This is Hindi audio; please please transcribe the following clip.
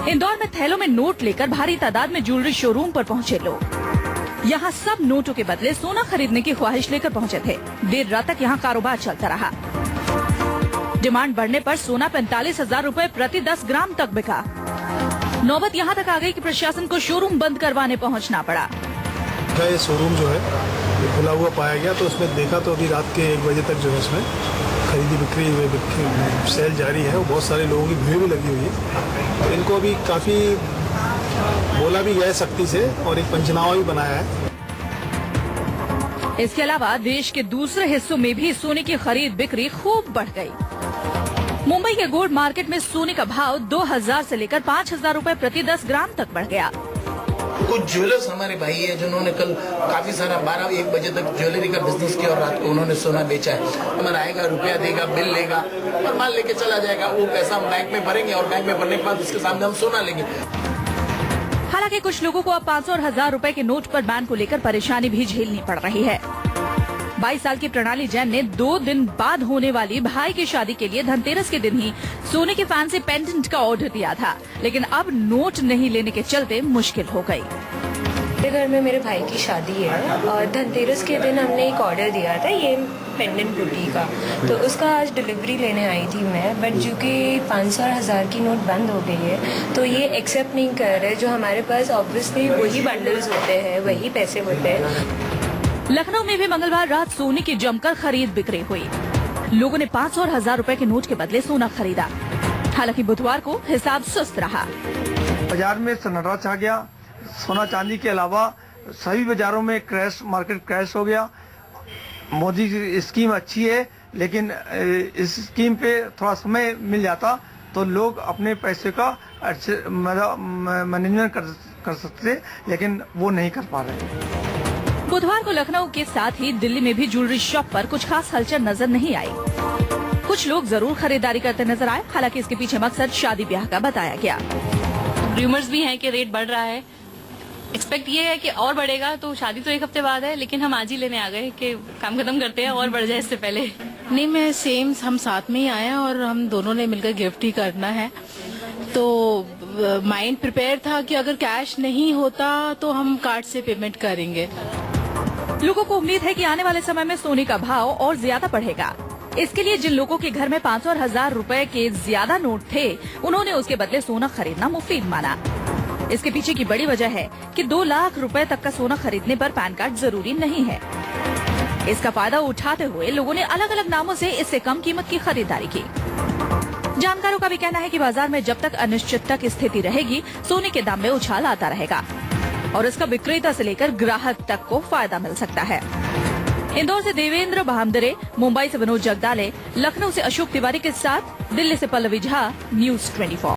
इंदौर में थैलों में नोट लेकर भारी तादाद में ज्वेलरी शोरूम पर पहुंचे लोग। यहाँ सब नोटों के बदले सोना खरीदने की ख्वाहिश लेकर पहुंचे थे। देर रात तक यहाँ कारोबार चलता रहा। डिमांड बढ़ने पर सोना 45,000 रूपए प्रति 10 ग्राम तक बिका। नौबत यहाँ तक आ गई कि प्रशासन को शोरूम बंद करवाने पहुँचना पड़ा। ये शोरूम जो है ये खुला हुआ पाया गया, तो उसमें देखा तो अभी रात के 1 बजे तक जो है इसमें खरीदी बिक्री सेल जारी है। बहुत सारे लोगों की भीड़ भी लगी हुई है। तो इनको अभी काफी बोला भी गया है सख्ती से और एक पंचनामा भी बनाया है। इसके अलावा देश के दूसरे हिस्सों में भी सोने की खरीद बिक्री खूब बढ़ गई। मुंबई के गोल्ड मार्केट में सोने का भाव 2,000 से लेकर 5,000 रूपए प्रति 10 ग्राम तक बढ़ गया। कुछ ज्वेलर्स हमारे भाई है जिन्होंने कल काफी सारा 12-1 बजे तक ज्वेलरी का बिजनेस किया और रात को उन्होंने सोना बेचा है। हमारा आएगा, रुपया देगा, बिल लेगा और माल लेके चला जाएगा। वो पैसा हम बैंक में भरेंगे और बैंक में भरने के बाद उसके सामने हम सोना लेंगे। हालांकि कुछ लोगों को अब 500 और 1,000 रूपए के नोट पर बैन को लेकर परेशानी भी झेलनी पड़ रही है। 22 साल की प्रणाली जैन ने 2 दिन बाद होने वाली भाई की शादी के लिए धनतेरस के दिन ही सोने के फैंसी पेंडेंट का ऑर्डर दिया था, लेकिन अब नोट नहीं लेने के चलते मुश्किल हो गई। मेरे घर में मेरे भाई की शादी है और धनतेरस के दिन हमने एक ऑर्डर दिया था ये पेंडेंट बुटी का, तो उसका आज डिलीवरी लेने आई थी मैं। बट जो कि 500 और 1,000 की नोट बंद हो गई है तो ये एक्सेप्ट नहीं कर रहे। जो हमारे पास ऑब्वियसली वही बंडल्स होते हैं, वही पैसे होते हैं। लखनऊ में भी मंगलवार रात सोने की जमकर खरीद बिक्री हुई। लोगों ने 500 और 1,000 रूपए के नोट के बदले सोना खरीदा। हालांकि बुधवार को हिसाब सुस्त रहा। बाजार में सन्नाटा छा गया। सोना चांदी के अलावा सभी बाजारों में मार्केट क्रैश हो गया। मोदी की स्कीम अच्छी है, लेकिन इस स्कीम पे थोड़ा समय मिल जाता तो लोग अपने पैसे का मैनेजमेंट कर सकते, लेकिन वो नहीं कर पा रहे। बुधवार को लखनऊ के साथ ही दिल्ली में भी ज्वेलरी शॉप पर कुछ खास हलचल नजर नहीं आई। कुछ लोग जरूर खरीदारी करते नजर आए। हालांकि इसके पीछे मकसद शादी ब्याह का बताया गया। रूमर्स भी हैं कि रेट बढ़ रहा है। एक्सपेक्ट ये है कि और बढ़ेगा, तो शादी तो 1 हफ्ते बाद है, लेकिन हम आज ही लेने आ गए कि काम खत्म करते हैं और बढ़ जाए इससे पहले। नहीं, मैं सेम हम साथ में ही आए हैं और हम दोनों ने मिलकर गिफ्ट ही करना है। तो माइंड प्रिपेयर था कि अगर कैश नहीं होता तो हम कार्ड से पेमेंट करेंगे। लोगों को उम्मीद है कि आने वाले समय में सोने का भाव और ज्यादा बढ़ेगा। इसके लिए जिन लोगों के घर में 500 और 1,000 रूपए के ज्यादा नोट थे, उन्होंने उसके बदले सोना खरीदना मुफीद माना। इसके पीछे की बड़ी वजह है कि 2 लाख रुपए तक का सोना खरीदने पर पैन कार्ड जरूरी नहीं है। इसका फायदा उठाते हुए लोगों ने अलग अलग नामों से इससे कम कीमत की खरीदारी की। जानकारों का भी कहना है कि बाजार में जब तक अनिश्चितता की स्थिति रहेगी, सोने के दाम में उछाल आता रहेगा और इसका विक्रेता से लेकर ग्राहक तक को फायदा मिल सकता है। इंदौर से देवेंद्र बहामदरे, मुंबई से विनोद जगदाले, लखनऊ से अशोक तिवारी के साथ दिल्ली से पल्लवी झा, न्यूज़ 24।